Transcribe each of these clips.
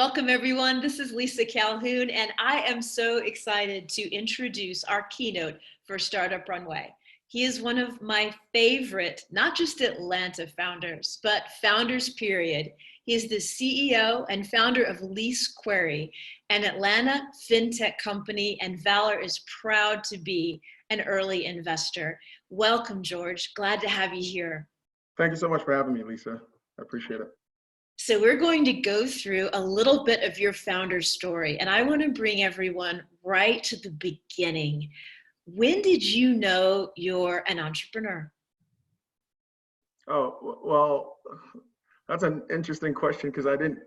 Welcome everyone, this is Lisa Calhoun and I am so excited to introduce our keynote for Startup Runway. He is one of my favorite, not just Atlanta founders, but founders period. He is the CEO and founder of LeaseQuery, an Atlanta fintech company, and Valor is proud to be an early investor. Welcome, George, glad to have you here. Thank you so much for having me, Lisa. I appreciate it. So we're going to go through a little bit of your founder story, and I want to bring everyone right to the beginning. When did you know you're an entrepreneur? Oh, well, that's an interesting question because I didn't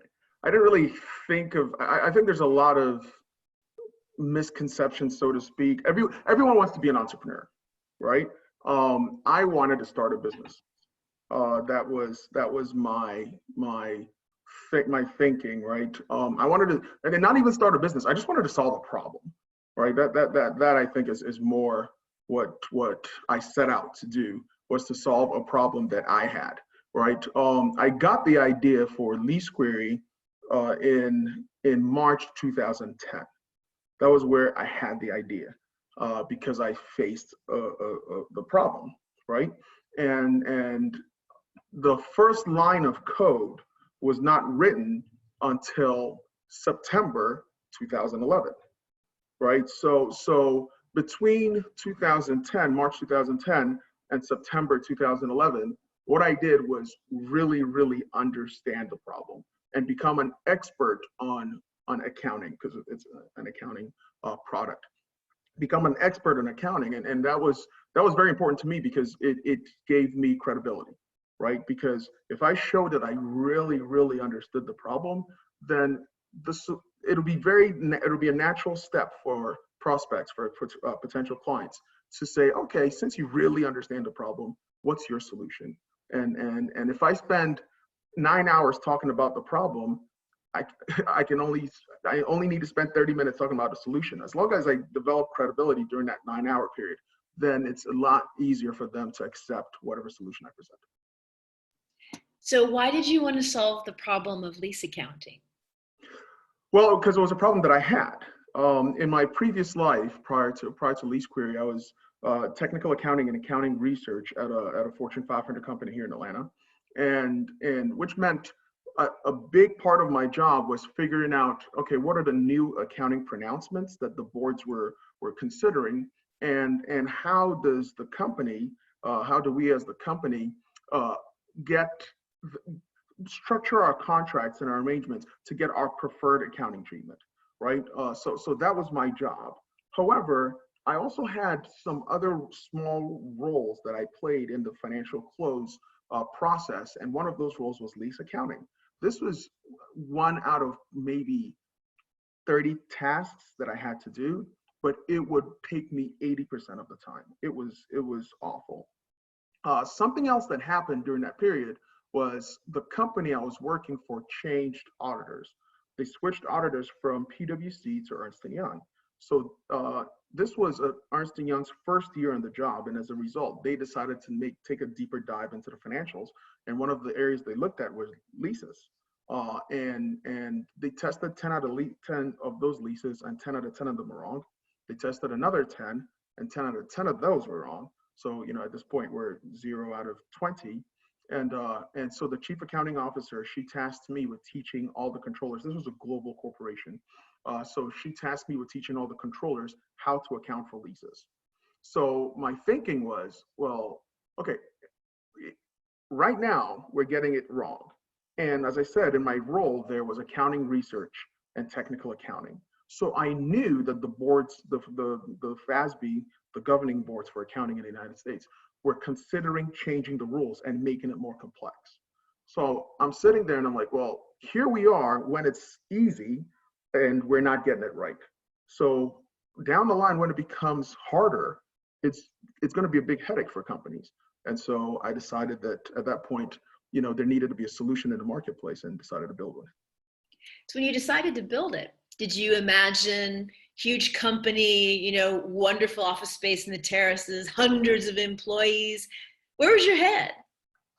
really think of, I think there's a lot of misconceptions, so to speak. Everyone wants to be an entrepreneur, right? I wanted to start a business. That was my thinking, right? I wanted to, and not even start a business. I just wanted to solve a problem, right? That I think is more what I set out to do, was to solve a problem that I had, right? I got the idea for LeaseQuery in March 2010. That was where I had the idea because I faced the problem, right? And the first line of code was not written until September 2011, right? So between 2010, March 2010, and September 2011, what I did was really understand the problem and become an expert on accounting, because it's an accounting product. Become an expert in accounting, and that was very important to me because it gave me credibility, right? Because if I showed that I really understood the problem, then it'll be a natural step for prospects, for potential clients, to say, okay, since you really understand the problem, what's your solution? And if I spend 9 hours talking about the problem, I only need to spend 30 minutes talking about the solution. As long as I develop credibility during that 9-hour period, then it's a lot easier for them to accept whatever solution I present. So why did you want to solve the problem of lease accounting? Well, because it was a problem that I had. In my previous life, prior to LeaseQuery, I was technical accounting and accounting research at a Fortune 500 company here in Atlanta, and which meant a big part of my job was figuring out, okay, what are the new accounting pronouncements that the boards were considering, and how does the company, how do we as the company structure our contracts and our arrangements to get our preferred accounting treatment, right? So that was my job. However, I also had some other small roles that I played in the financial close process, and one of those roles was lease accounting. This was one out of maybe 30 tasks that I had to do, but it would take me 80% of the time. It was awful. Something else that happened during that period was the company I was working for changed auditors. They switched auditors from PwC to Ernst & Young. So this was Ernst & Young's first year on the job, and as a result, they decided to take a deeper dive into the financials. And one of the areas they looked at was leases. And they tested 10 out of 10 of those leases, and 10 out of 10 of them were wrong. They tested another 10, and 10 out of 10 of those were wrong. So, at this point, we're 0 out of 20. And so the chief accounting officer, she tasked me with teaching all the controllers. This was a global corporation. So she tasked me with teaching all the controllers how to account for leases. So my thinking was, well, okay, right now we're getting it wrong. And as I said, in my role, there was accounting research and technical accounting. So I knew that the boards, the FASB, the governing boards for accounting in the United States, were considering changing the rules and making it more complex. So I'm sitting there and I'm like, well, here we are when it's easy and we're not getting it right. So down the line, when it becomes harder, it's going to be a big headache for companies. And so I decided that at that point, there needed to be a solution in the marketplace, and decided to build one. So when you decided to build it, did you imagine huge company, wonderful office space in the terraces, hundreds of employees? Where was your head?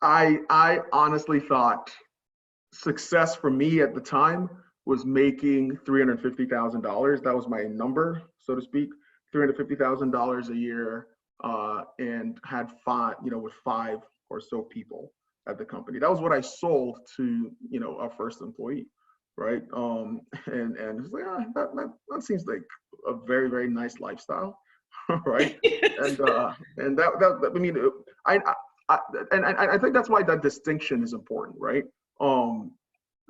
I honestly thought success for me at the time was making $350,000. That was my number, so to speak, $350,000 a year, and had five, with five or so people at the company. That was what I sold to, our first employee, right? And it's like, that seems like a very, very nice lifestyle, right? And that I mean, I think that's why that distinction is important, right?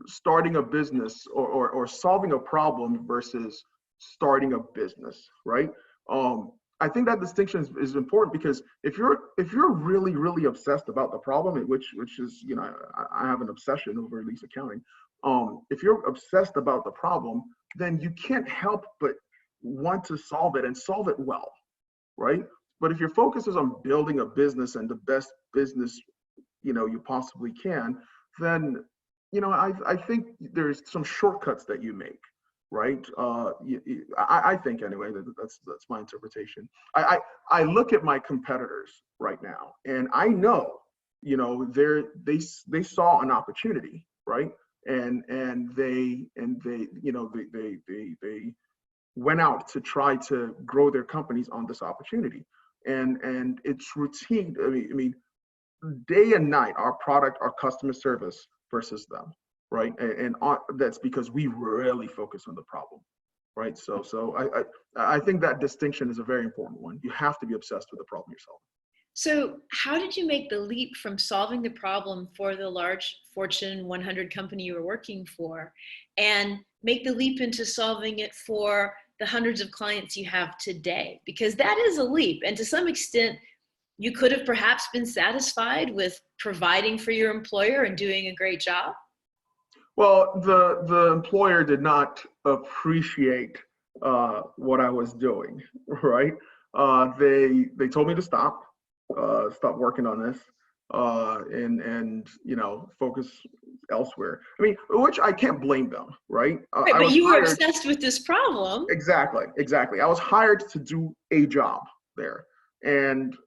Starting a business or solving a problem versus starting a business, right? I think that distinction is important, because if you're really, really obsessed about the problem, which is, I have an obsession over lease accounting. If you're obsessed about the problem, then you can't help but want to solve it and solve it well, right? But if your focus is on building a business and the best business, you possibly can, then, I think there's some shortcuts that you make, right? I think anyway, that's my interpretation. I look at my competitors right now, and I know, they saw an opportunity, right? And they went out to try to grow their companies on this opportunity. And it's routine. I mean, day and night, our product, our customer service versus them, right? And that's because we really focus on the problem, right? So I think that distinction is a very important one. You have to be obsessed with the problem yourself. So how did you make the leap from solving the problem for the large Fortune 100 company you were working for, and make the leap into solving it for the hundreds of clients you have today? Because that is a leap. And to some extent, you could have perhaps been satisfied with providing for your employer and doing a great job. Well, the employer did not appreciate what I was doing, right? They told me to stop working on this, and focus elsewhere. I mean, which I can't blame them, right? Right, but you were obsessed with this problem. Exactly. I was hired to do a job there, and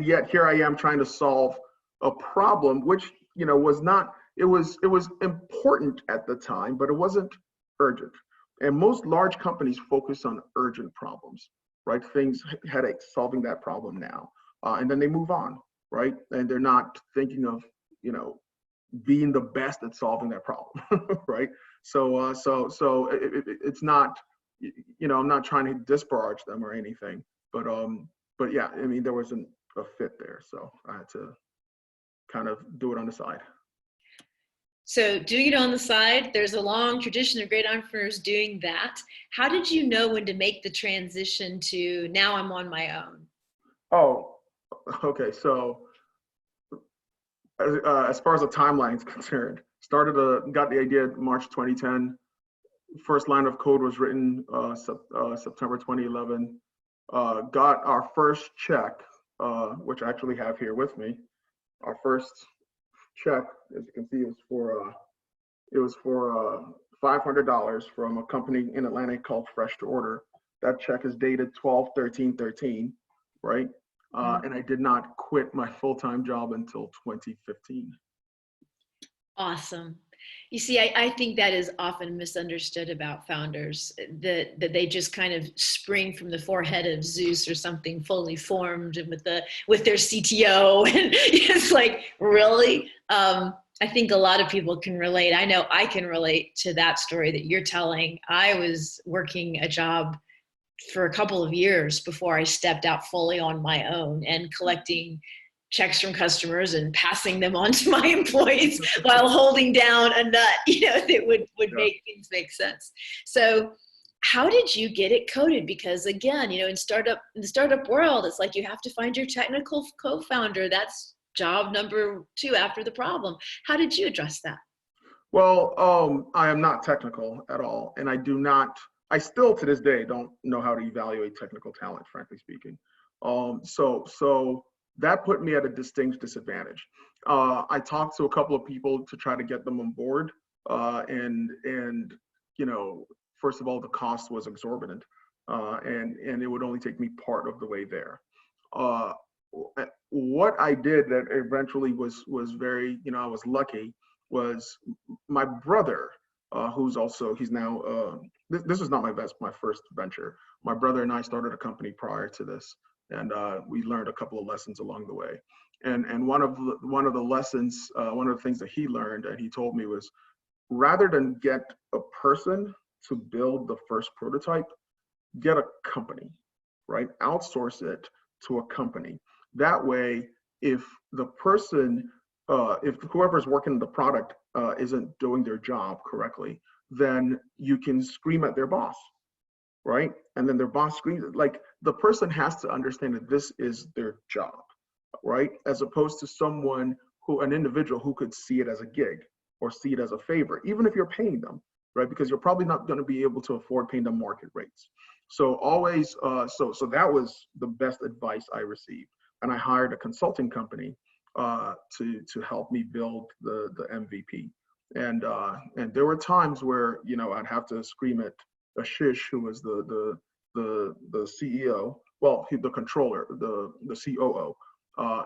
yet here I am trying to solve a problem, which was not. It was important at the time, but it wasn't urgent. And most large companies focus on urgent problems, right? Things, headaches, solving that problem now, and then they move on, right? And they're not thinking of being the best at solving that problem, right? So it's not, I'm not trying to disparage them or anything, but yeah, I mean, there wasn't a fit there, so I had to kind of do it on the side. So doing it on the side, there's a long tradition of great entrepreneurs doing that. How did you know when to make the transition to now I'm on my own? Oh, okay. So as far as the timeline is concerned, got the idea March 2010. First line of code was written September 2011. Got our first check, which I actually have here with me. Our first check, as you can see, it was for $500 from a company in Atlanta called Fresh to Order. That check is dated 12/13/13, right? And I did not quit my full-time job until 2015. Awesome. You see, I think that is often misunderstood about founders, that they just kind of spring from the forehead of Zeus or something fully formed and with their CTO. And it's like, really? I think a lot of people can relate. I know I can relate to that story that you're telling. I was working a job for a couple of years before I stepped out fully on my own and collecting checks from customers and passing them on to my employees while holding down a nut, that would make things make sense. So how did you get it coded? Because again, in the startup world, it's like you have to find your technical co-founder. That's job number 2 after the problem. How did you address that? Well, I am not technical at all, and I still to this day don't know how to evaluate technical talent, frankly speaking. So that put me at a distinct disadvantage. I talked to a couple of people to try to get them on board, and first of all, the cost was exorbitant, and it would only take me part of the way there. What I did that eventually was very, I was lucky, was my brother, he's now, this is not my first venture. My brother and I started a company prior to this, and we learned a couple of lessons along the way. And one of the lessons, one of the things that he learned and he told me was, rather than get a person to build the first prototype, get a company, right? Outsource it to a company. That way, if the person, if whoever's working the product isn't doing their job correctly, then you can scream at their boss, right? And then their boss screams, like, the person has to understand that this is their job, right? As opposed to an individual who could see it as a gig or see it as a favor, even if you're paying them, right? Because you're probably not going to be able to afford paying them market rates. So always, so that was the best advice I received. And I hired a consulting company to help me build the MVP. And there were times where, I'd have to scream at Ashish, who was the CEO, well, the controller, the COO,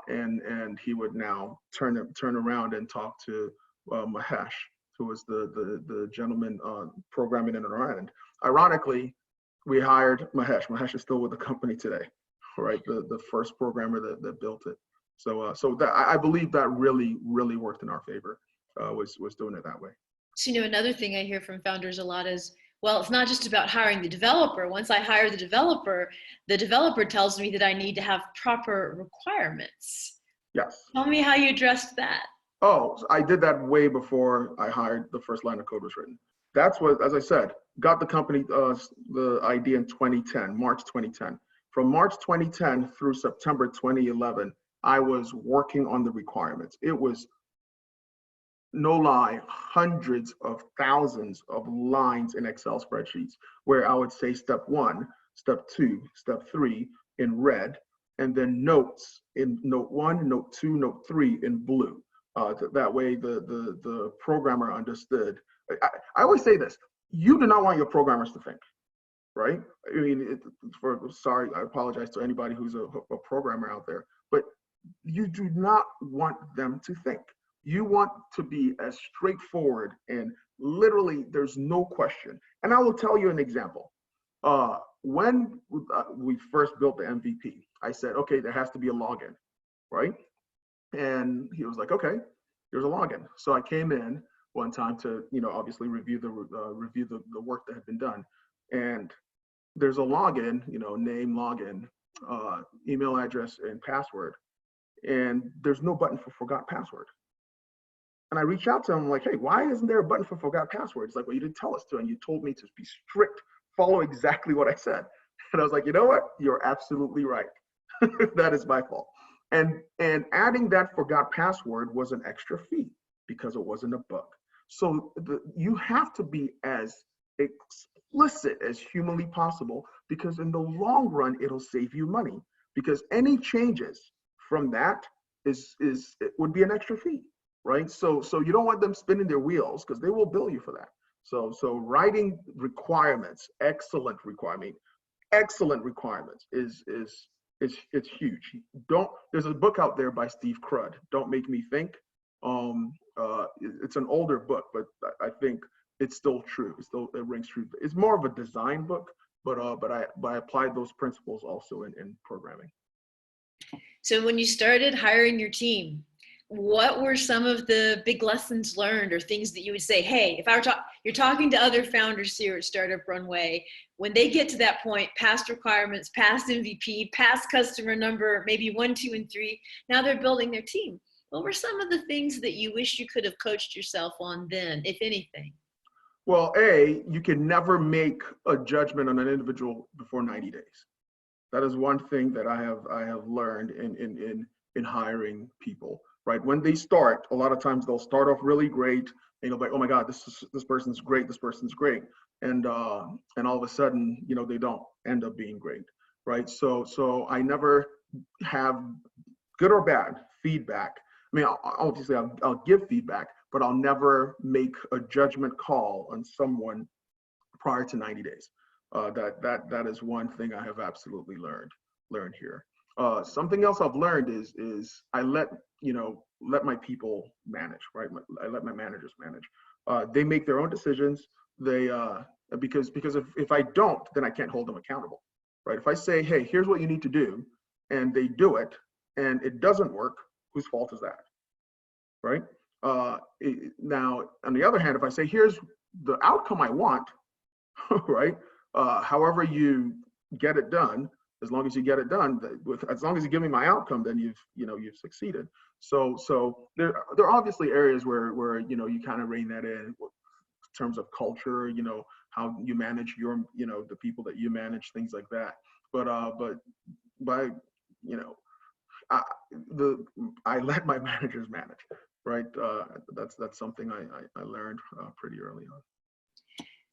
and he would now turn around and talk to Mahesh, who was the gentleman programming in our end. Ironically, we hired Mahesh. Mahesh is still with the company today, right? The first programmer that built it. So that I believe that really worked in our favor, was doing it that way. So, another thing I hear from founders a lot is, well, it's not just about hiring the developer. Once I hire the developer tells me that I need to have proper requirements. Yes. Tell me how you addressed that. Oh, I did that way before I hired the first line of code was written. That's what, as I said, got the company the idea in 2010, March 2010. From March 2010 through September 2011, I was working on the requirements. It was, no lie, hundreds of thousands of lines in Excel spreadsheets where I would say step 1, step 2, step 3 in red, and then notes in note 1, note 2, note 3 in blue. That way the programmer understood. I always say this: you do not want your programmers to think, right? I mean, sorry, I apologize to anybody who's a programmer out there, but you do not want them to think. You want to be as straightforward, and literally there's no question. And I will tell you an example. When we first built the MVP, I said, okay, there has to be a login, right? And he was like, okay, there's a login. So I came in one time to, obviously review the work that had been done. And there's a login, name, login, email address, and password. And there's no button for forgot password. And I reached out to him like, hey, why isn't there a button for forgot password? It's like, well, you didn't tell us to, and you told me to be strict, follow exactly what I said. And I was like, you know what? You're absolutely right. That is my fault. And adding that forgot password was an extra fee because it wasn't a bug. So you have to be as explicit as humanly possible, because in the long run, it'll save you money, because any changes from that it would be an extra fee, right? So you don't want them spinning their wheels, because they will bill you for that. So writing requirements, excellent requirements is it's huge. There's a book out there by Steve Crud, Don't Make Me Think. It's an older book, but I think it's still true. It rings true. It's more of a design book, but I applied those principles also in programming. So when you started hiring your team, what were some of the big lessons learned, or things that you would say, hey, if I were you're talking to other founders here at Startup Runway, when they get to that point, past requirements, past MVP, past customer number, maybe 1, 2, and 3, now they're building their team. What were some of the things that you wish you could have coached yourself on then, if anything? Well, you can never make a judgment on an individual before 90 days. That is one thing that I have learned in hiring people. Right, when they start, a lot of times they'll start off really great, and you'll be like, oh my God, this person's great, and all of a sudden, they don't end up being great, right? So I never have good or bad feedback. I mean, obviously I'll give feedback, but I'll never make a judgment call on someone prior to 90 days. That is one thing I have absolutely learned here. Something else I've learned is I let let my people manage, right? I let my managers manage. They make their own decisions. They because if I don't, then I can't hold them accountable, right? If I say, hey, here's what you need to do, and they do it, and it doesn't work, whose fault is that, right? Now, on the other hand, if I say, here's the outcome I want, right? However you get it done, as long as you get it done, as long as you give me my outcome, then you've succeeded. So there are obviously areas where you kind of rein that in terms of culture, how you manage your, the people that you manage, things like that. But by, I, I let my managers manage, right? That's something I learned pretty early on.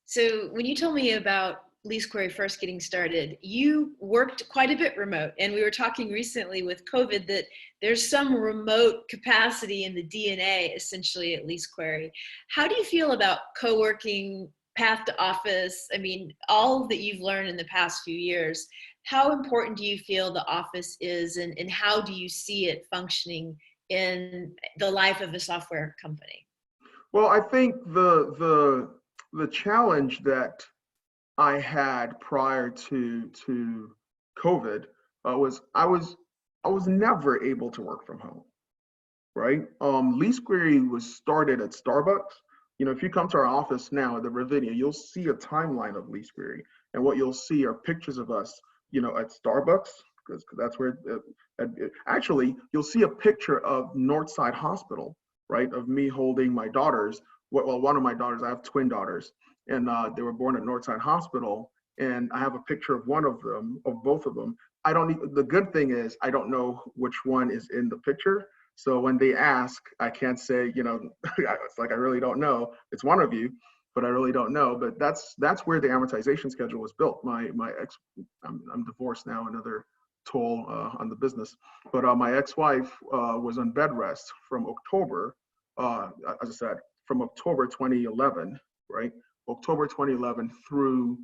So when you told me about LeaseQuery first getting started, you worked quite a bit remote. And we were talking recently with COVID that there's some remote capacity in the DNA, essentially, at LeaseQuery. How do you feel about co-working, path to office? I mean, all that you've learned in the past few years, how important do you feel the office is, and how do you see it functioning in the life of a software company? Well, I think the challenge that I had prior to COVID was I was never able to work from home, right? LeaseQuery was started at Starbucks. If you come to our office now at the Ravinia, you'll see a timeline of LeaseQuery, and what you'll see are pictures of us, at Starbucks, because that's where. Actually, you'll see a picture of Northside Hospital, right? Of me holding my daughters. Well, one of my daughters, I have twin daughters, and they were born at Northside Hospital, and I have a picture of one of them, of both of them. I don't need, the good thing is I don't know which one is in the picture. So when they ask, I can't say, it's like, I really don't know. It's one of you, but I really don't know. But that's where the amortization schedule was built. My ex, I'm divorced now, another toll on the business. But my ex-wife was on bed rest from October, as I said, from October 2011, right? October 2011 through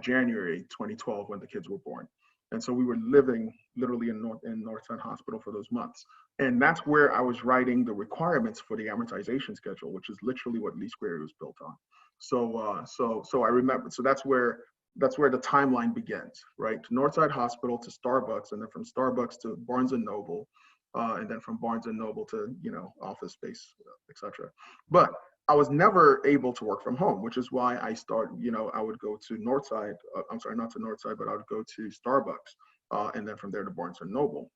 January 2012 when the kids were born. And so we were living literally in Northside Hospital for those months. And that's where I was writing the requirements for the amortization schedule, which is literally what LeaseQuery was built on. So I remember, so that's where the timeline begins, right? Northside Hospital to Starbucks, and then from Starbucks to Barnes and Noble, and then from Barnes and Noble to, office space, etc. But I was never able to work from home, which is why I started, I would go to Northside, I'm sorry, not to Northside, but I would go to Starbucks, and then from there to Barnes and Noble.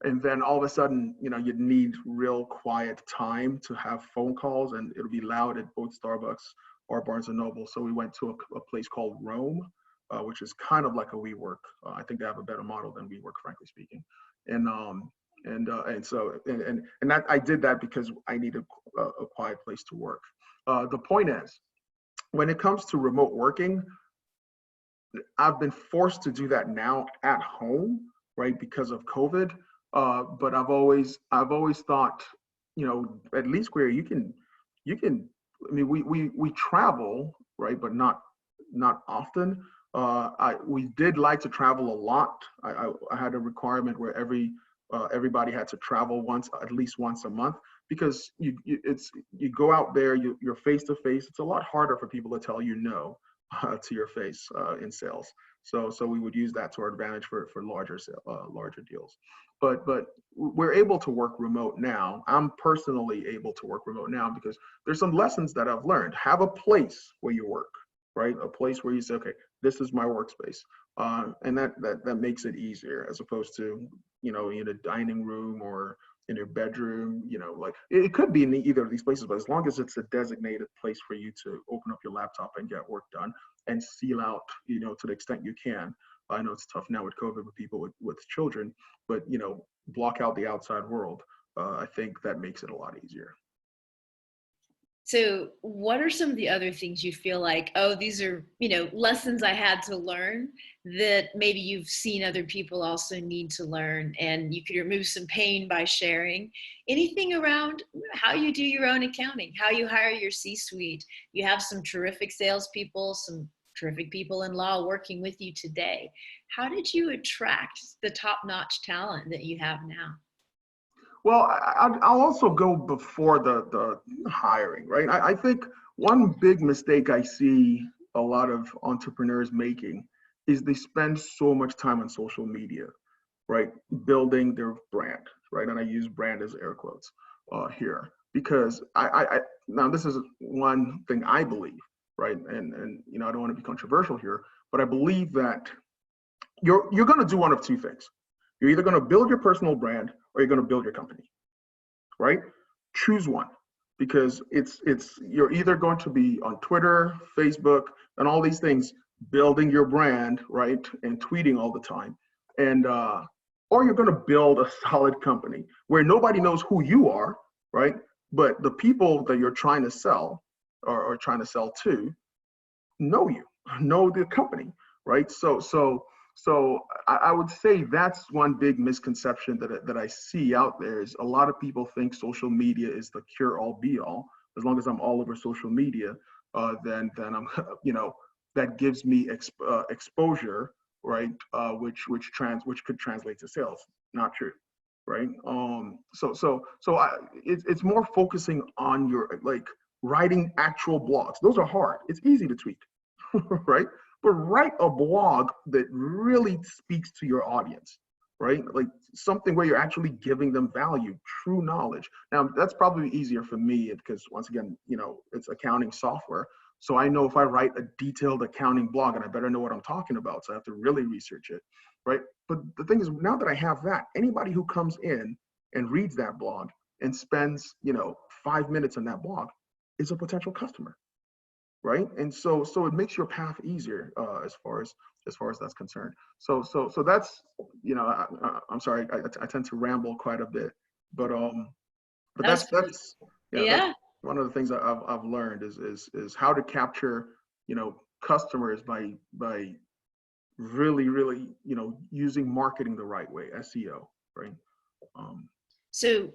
And then all of a sudden, you'd need real quiet time to have phone calls, and it'll be loud at both Starbucks or Barnes and Noble. So we went to a place called Rome, which is kind of like a WeWork. I think they have a better model than WeWork, frankly speaking. And so that I did that because I needed a quiet place to work. The point is, when it comes to remote working, I've been forced to do that now at home, right, because of COVID. But I've always thought, at least where you can. I mean, we travel, right, but not often. We did like to travel a lot. I had a requirement where everybody had to travel at least once a month, because you go out there, you're face to face. It's a lot harder for people to tell you no to your face in sales. So we would use that to our advantage for larger deals. But we're able to work remote now. I'm personally able to work remote now because there's some lessons that I've learned. Have a place where you work, right? A place where you say, okay, this is my workspace. And that makes it easier, as opposed to, in a dining room or in your bedroom, like it could be in either of these places, but as long as it's a designated place for you to open up your laptop and get work done and seal out, to the extent you can. I know it's tough now with COVID with people with children, but, block out the outside world. I think that makes it a lot easier. So what are some of the other things you feel like, oh, these are, lessons I had to learn that maybe you've seen other people also need to learn, and you could remove some pain by sharing? Anything around how you do your own accounting, how you hire your C-suite? You have some terrific salespeople, some terrific people in law working with you today. How did you attract the top-notch talent that you have now? Well, I'll also go before the hiring, right? I think one big mistake I see a lot of entrepreneurs making is they spend so much time on social media, right? Building their brand, right? And I use brand as air quotes here because now this is one thing I believe, right? And you know, I don't want to be controversial here, but I believe that you're going to do one of two things. You're either going to build your personal brand or you're going to build your company, right? Choose one because it's you're either going to be on Twitter, Facebook, and all these things building your brand, right, and tweeting all the time, and or you're going to build a solid company where nobody knows who you are, right? But the people that you're trying to sell or trying to sell to know you, know the company, right? So I would say that's one big misconception that I see out there is a lot of people think social media is the cure all be all. As long as I'm all over social media, then I'm you know that gives me exposure, right? Which could translate to sales. Not true, right? It's more focusing on your like writing actual blogs. Those are hard. It's easy to tweet, right? But write a blog that really speaks to your audience, right? Like something where you're actually giving them value, true knowledge. Now, that's probably easier for me because once again, you know, it's accounting software. So I know if I write a detailed accounting blog and I better know what I'm talking about. So I have to really research it, right? But the thing is, now that I have that, anybody who comes in and reads that blog and spends, you know, 5 minutes on that blog is a potential customer, right? And so it makes your path easier as far as that's concerned. So that's, you know, I'm sorry, I tend to ramble quite a bit, but but That was pretty, that's yeah, that's yeah. one of the things that I've learned is how to capture, you know, customers by really, you know, using marketing the right way, SEO, right? um So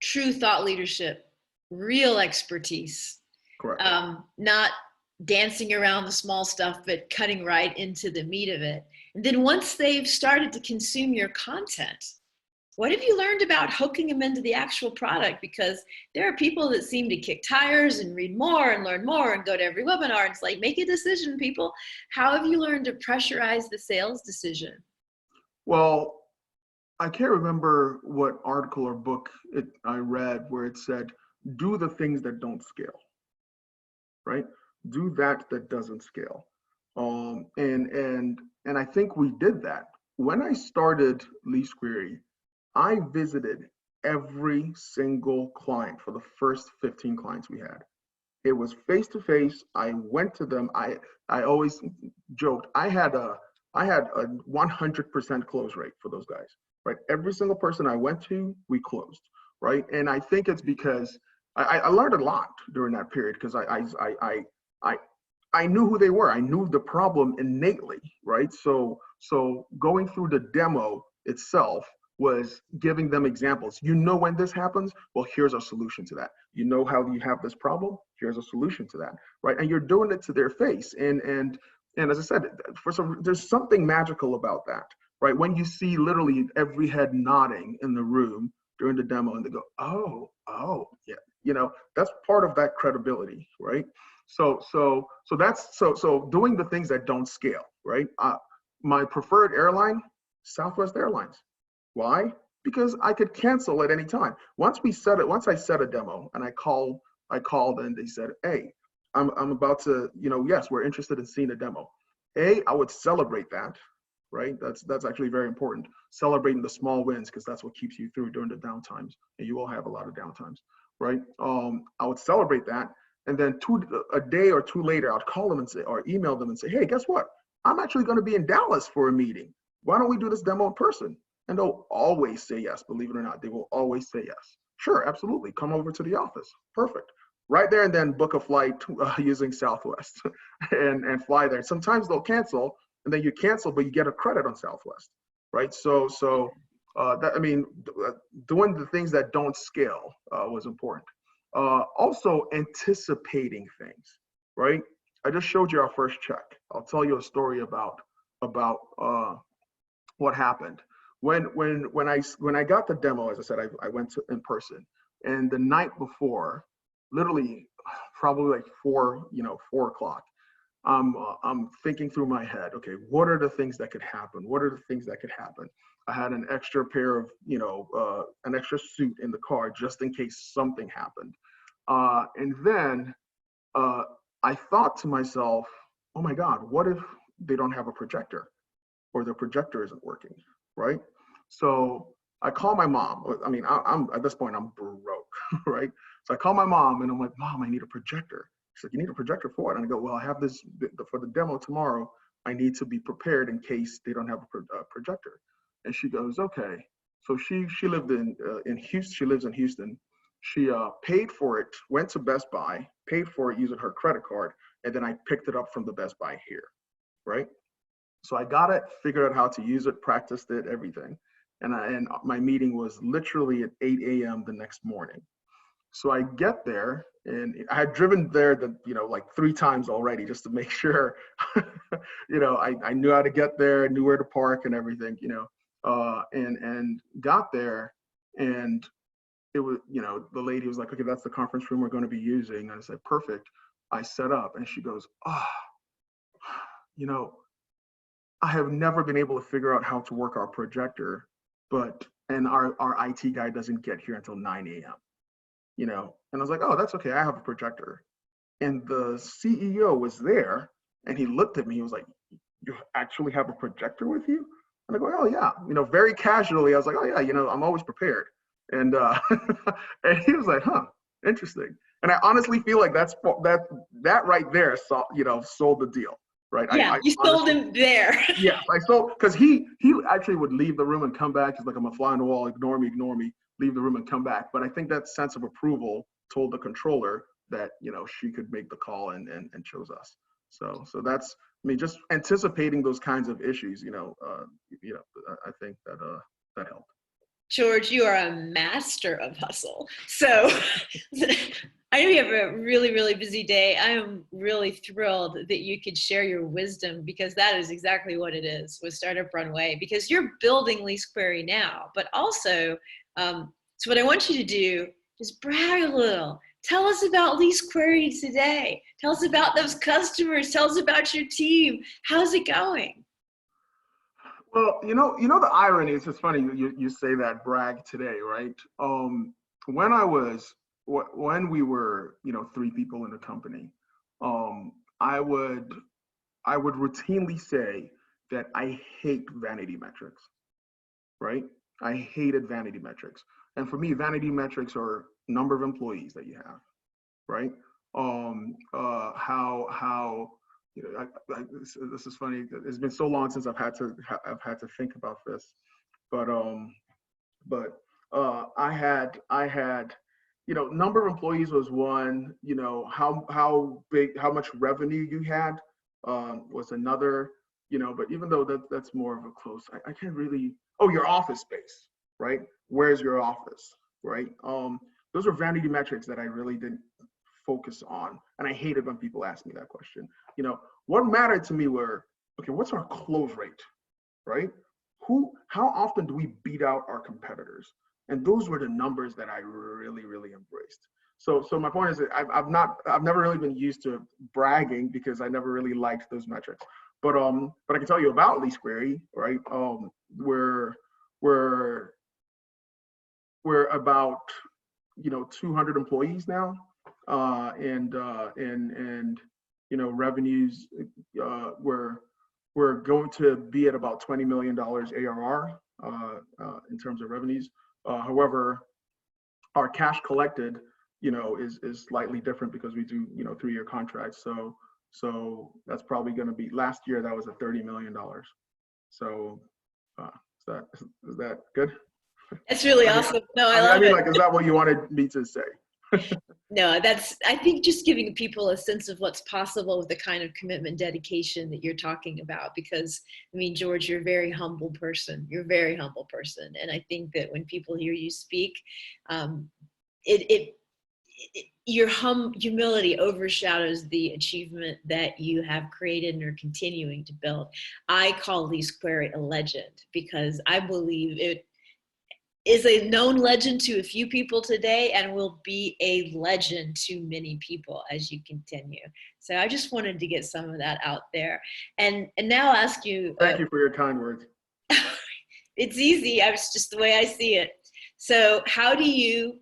true thought leadership, real expertise, Correct. not dancing around the small stuff, but cutting right into the meat of it. And then once they've started to consume your content, what have you learned about hooking them into the actual product? Because there are people that seem to kick tires and read more and learn more and go to every webinar. It's like, make a decision, people. How have you learned to pressurize the sales decision? Well, I can't remember what article or book I read where it said, do the things that don't scale, right? Do that doesn't scale. And I think we did that. When I started LeaseQuery, I visited every single client for the first 15 clients we had. It was face to face. I went to them. I always joked I had a 100% close rate for those guys, right? Every single person I went to, we closed, right? And I think it's because I learned a lot during that period because I I knew who they were. I knew the problem innately, right? So going through the demo itself was giving them examples. You know when this happens? Well, here's a solution to that. You know how you have this problem? Here's a solution to that, right? And you're doing it to their face. And as I said, there's something magical about that, right? When you see literally every head nodding in the room during the demo, and they go, oh, yeah, you know, that's part of that credibility, right? So doing the things that don't scale, right? My preferred airline, Southwest Airlines. Why? Because I could cancel at any time. Once I set a demo and I called and they said, hey, I'm about to, you know, yes, we're interested in seeing a demo. I would celebrate that, right? That's actually very important. Celebrating the small wins because that's what keeps you through during the downtimes, and you will have a lot of downtimes, right? I would celebrate that, and then a day or two later, I'd call them and say, or email them and say, hey, guess what? I'm actually going to be in Dallas for a meeting. Why don't we do this demo in person? And they'll always say yes. Believe it or not, they will always say yes. Sure, absolutely. Come over to the office. Perfect. Right there and then book a flight using Southwest and fly there. Sometimes they'll cancel and then you cancel, but you get a credit on Southwest, right? Doing the things that don't scale was important. Also anticipating things, right? I just showed you our first check. I'll tell you a story about what happened. when I got the demo, as I said, I went to in person, and the night before, literally probably like 4 o'clock, I'm thinking through my head, okay, what are the things that could happen? What are the things that could happen? I had an extra pair of, an extra suit in the car just in case something happened. And then I thought to myself, oh my God, what if they don't have a projector or the projector isn't working, right? So I call my mom. I mean, I'm at this point, I'm broke, right? So I call my mom and I'm like, Mom, I need a projector. She's like, you need a projector for what? And I go, well, I have this for the demo tomorrow. I need to be prepared in case they don't have a projector. And she goes, okay. So she lived in Houston. She lives in Houston. She paid for it, went to Best Buy, paid for it using her credit card, and then I picked it up from the Best Buy here, right? So I got it, figured out how to use it, practiced it, everything. And my meeting was literally at 8 a.m. the next morning. So I get there, and I had driven there like 3 times already just to make sure, I knew how to get there, knew where to park and everything, and got there, and it was, the lady was like, okay, that's the conference room we're going to be using. And I said, perfect. I set up, and she goes, I have never been able to figure out how to work our projector, and our IT guy doesn't get here until 9 a.m. And I was like, oh, that's okay. I have a projector. And the CEO was there, and he looked at me. He was like, you actually have a projector with you? And I go, oh yeah. Very casually, I was like, oh yeah, I'm always prepared. And and he was like, huh, interesting. And I honestly feel like that right there, sold the deal. Right. Yeah, you sold him there. Yeah, I sold, because he actually would leave the room and come back. He's like, I'm a fly on the wall, ignore me, leave the room and come back. But I think that sense of approval told the controller that, she could make the call and chose us. So that's, I mean, just anticipating those kinds of issues, I think that helped. George, you are a master of hustle. So I know you have a really, really busy day. I am really thrilled that you could share your wisdom, because that is exactly what it is with Startup Runway, because you're building LeaseQuery now, but also, so what I want you to do is brag a little. Tell us about LeaseQuery today. Tell us about those customers. Tell us about your team. How's it going? Well, the irony is, it's funny you say that, brag today, right? When we were 3 people in the company, I would routinely say that I hate vanity metrics, right? I hated vanity metrics, and for me, vanity metrics are number of employees that you have, right? How this is funny. It's been so long since I've had to think about this, but I had number of employees was one. How much revenue you had was another. But even though that's more of a close, I can't really. Oh, your office space, right? Where's your office, right? Those are vanity metrics that I really didn't focus on, and I hated when people asked me that question. What mattered to me were, okay, what's our close rate, right? How often do we beat out our competitors? And those were the numbers that I really, really embraced. So my point is that I've never really been used to bragging, because I never really liked those metrics. But I can tell you about LeaseQuery, right? We're about 200 employees now, and revenues, we're going to be at about $20 million ARR in terms of revenues. However, our cash collected, is slightly different, because we do 3-year contracts. So that's probably going to be, last year that was at $30 million. So is that good? That's really awesome. No, I love it. Like, is that what you wanted me to say? No, I think just giving people a sense of what's possible with the kind of commitment, dedication that you're talking about, because I mean, George, you're a very humble person. You're a very humble person. And I think that when people hear you speak, it your humility overshadows the achievement that you have created and are continuing to build. I call LeaseQuery a legend because I believe it is a known legend to a few people today and will be a legend to many people as you continue. So I just wanted to get some of that out there. And now I'll ask you. Thank you for your kind words. It's easy. It's just the way I see it. So how do you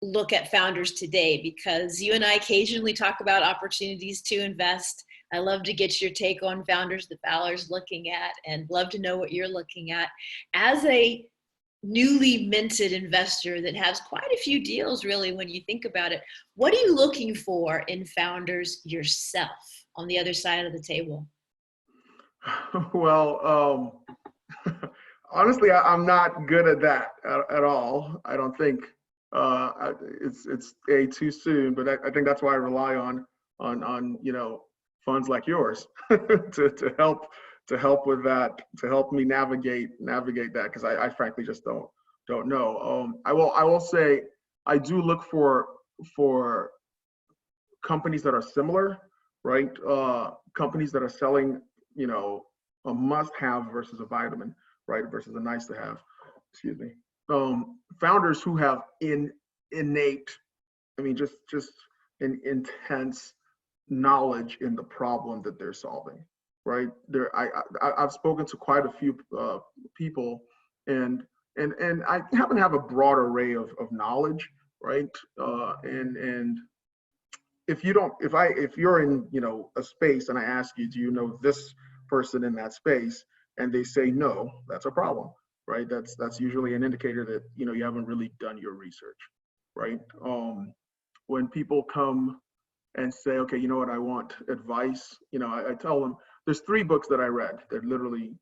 look at founders today? Because you and I occasionally talk about opportunities to invest. I love to get your take on founders that Valor's looking at, and love to know what you're looking at. As a newly minted investor that has quite a few deals, really, when you think about it, what are you looking for in founders yourself on the other side of the table? Well, honestly, I'm not good at that at all. I don't think it's too soon, but I think that's why I rely on funds like yours to help with that, to help me navigate that, because I frankly just don't know. I will say I do look for companies that are similar, right? Companies that are selling, a must-have versus a vitamin, right? Versus a nice-to-have. Excuse me. Founders who have innate, just an intense knowledge in the problem that they're solving, right? I've spoken to quite a few people, and I happen to have a broad array of knowledge, right? And if you're in a space and I ask you, do you know this person in that space, and they say no, that's a problem, right? That's usually an indicator that you haven't really done your research, right? When people come and say, okay, you know what, I want advice, I tell them there's 3 books that I read that literally,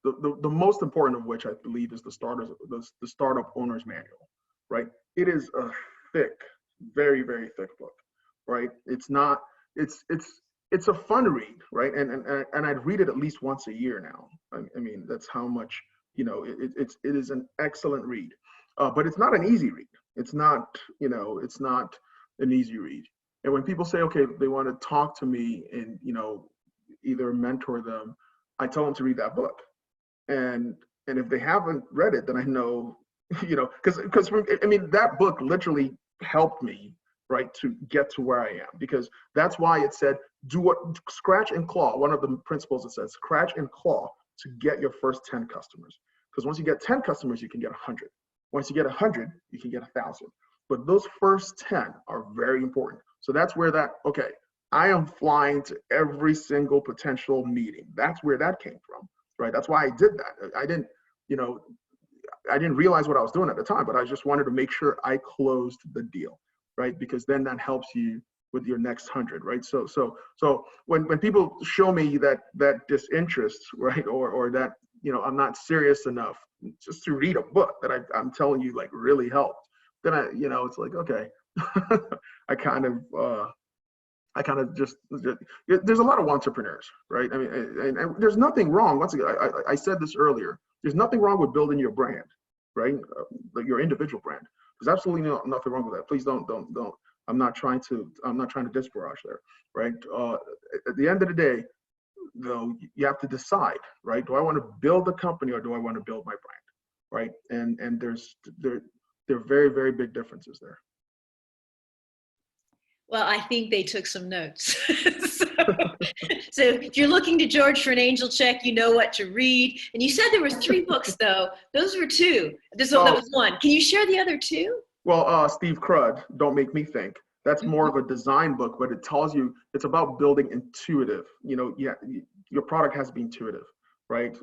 the most important of which I believe is the Startup Owner's Manual, right? It is a thick, very, very thick book, right? It's not, it's a fun read, right? And I'd read it at least once a year now. I mean, that's how much, it is an excellent read, but it's not an easy read. It's not an easy read. And when people say, okay, they want to talk to me and, either mentor them, I tell them to read that book. And if they haven't read it, then I know, because that book literally helped me, right, to get to where I am, because that's why it said, scratch and claw. One of the principles, it says, scratch and claw to get your first 10 customers. Because once you get 10 customers, you can get 100. Once you get 100, you can get 1,000. But those first 10 are very important. So that's where okay, I am flying to every single potential meeting. That's where that came from, right? That's why I did that. I didn't realize what I was doing at the time, but I just wanted to make sure I closed the deal, right? Because then that helps you with your next 100, right? So when people show me that disinterest, right, or that I'm not serious enough just to read a book that I'm telling you like really helped, then it's like, okay, I kind of just, there's a lot of entrepreneurs, right? I mean, and there's nothing wrong. Once again, I said this earlier, there's nothing wrong with building your brand, right? Like your individual brand. There's absolutely nothing wrong with that. Please don't. I'm not trying to disparage there, right? At the end of the day, though, you have to decide, right? Do I want to build a company or do I want to build my brand, right? And there are very, very big differences there. Well, I think they took some notes. So if you're looking to George for an angel check, you know what to read. And you said there were 3 books, though. Those were 2. That was 1. Can you share the other 2? Well, Steve Crud, Don't Make Me Think. That's more of a design book, but it tells you it's about building intuitive. Your product has to be intuitive, right?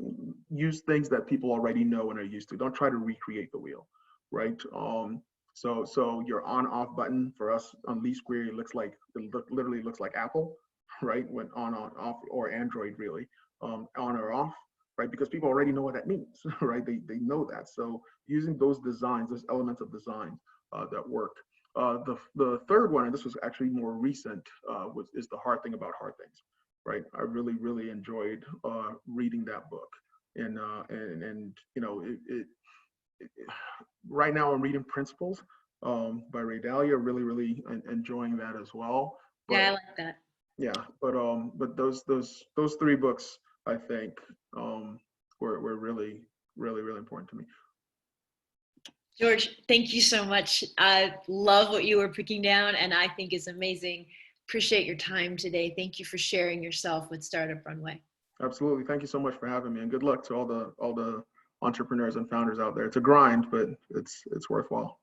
Use things that people already know and are used to. Don't try to recreate the wheel, right? So your on/off button for us on LeaseQuery literally looks like Apple, right? When on off, or Android really, on or off, right? Because people already know what that means, right? They know that. So using those designs, those elements of design that work. The third one, and this was actually more recent, is The Hard Thing About Hard Things, right? I really, really enjoyed reading that book, and right now I'm reading Principles, by Ray Dalio. Really enjoying that as well. But Yeah, I like that. yeah, but those three books, I think, were really important to me. George, thank you so much. I love what you were picking down, and I think is amazing. Appreciate your time today. Thank you for sharing yourself with Startup Runway. Absolutely. Thank you so much for having me, and good luck to all the entrepreneurs and founders out there. It's a grind, but it's worthwhile.